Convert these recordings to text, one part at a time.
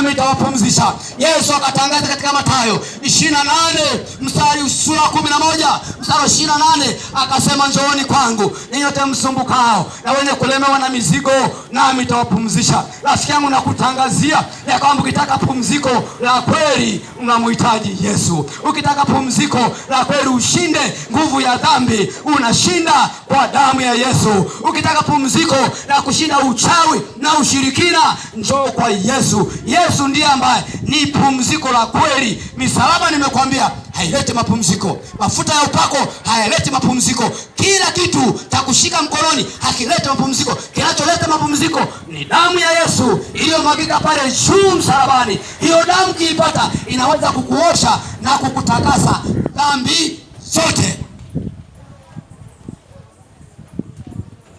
nami nitawapumzisha. Yesu akatangaza katika Mathayo 28 sura 11 mstari 28, akasema njooni kwangu ninyi wote msumbukao na wenye kulemewa na mizigo, nami nitawapumzisha. Rafiki yangu, nakutangazia ya kwamba ukitaka pumziko la kweli unamhitaji Yesu. Ukitaka pumziko la kweli ushinde nguvu ya dhambi, unashinda kwa damu ya Yesu. Ukitaka pumziko la kushinda uchawi na ushirikina, njoo kwa Yesu. Yesu ndiye ambaye ni pumziko la kweli. Misalaba, nimekwambia, haileti mapumziko. Mafuta ya upako hayaleti mapumziko. Kila kitu cha kushika mkononi hakileti mapumziko. Kinacholeta mapumziko ni damu ya Yesu iliyomwagika pale juu msalabani. Hiyo damu kiipata inaweza kukuosha na kukutakasa dhambi zote.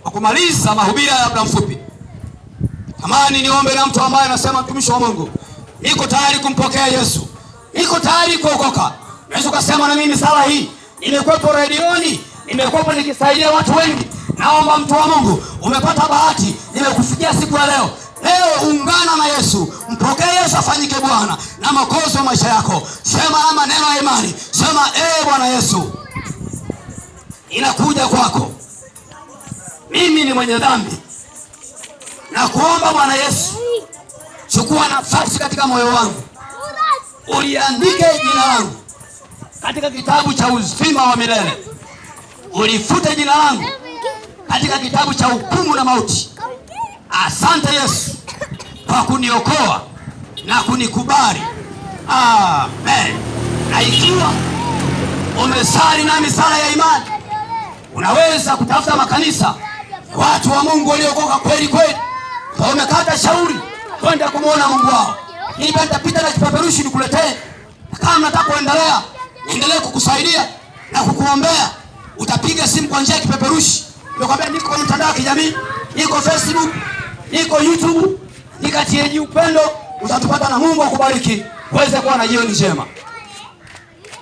Kwa kumaliza mahubiri ya muda mfupi, tamani niombe na mtu ambaye anasema, mtumishi wa Mungu, niko tayari kumpokea Yesu, niko tayari kuokoka. Unaweza kusema, na mimi sala hii nimekuwepo redioni, nimekuwepo nikisaidia watu wengi. Naomba mtu wa Mungu, umepata bahati, nimekufikia siku ya leo. Leo ungana na Yesu, mpokee Yesu afanyike Bwana na Mwokozi wa maisha yako. Sema na maneno ya imani, sema, Bwana Yesu, inakuja kwako, mimi ni mwenye dhambi, na kuomba Bwana Yesu, chukua nafasi katika moyo wangu, uliandike jina langu katika kitabu cha uzima wa milele, ulifute jina langu katika kitabu cha hukumu na mauti. Asante Yesu kwa kuniokoa na kunikubali. Amen. Na ikiwa umesali nami sala ya imani, unaweza kutafuta makanisa, watu wa Mungu waliokoka kweli kweli, kwa umekata shauri kwenda kumwona Mungu wao. Nitapita na kipeperushi nikuletee. Kama nataka kuendelea, niendelee kukusaidia na kukuombea, utapiga simu kwa njia ya kipeperushi. Nikwambia niko kwenye mtandao wa kijamii, niko Facebook, niko YouTube, nikatie upendo, utatupata na Mungu akubariki. Uweze kuwa na jioni njema.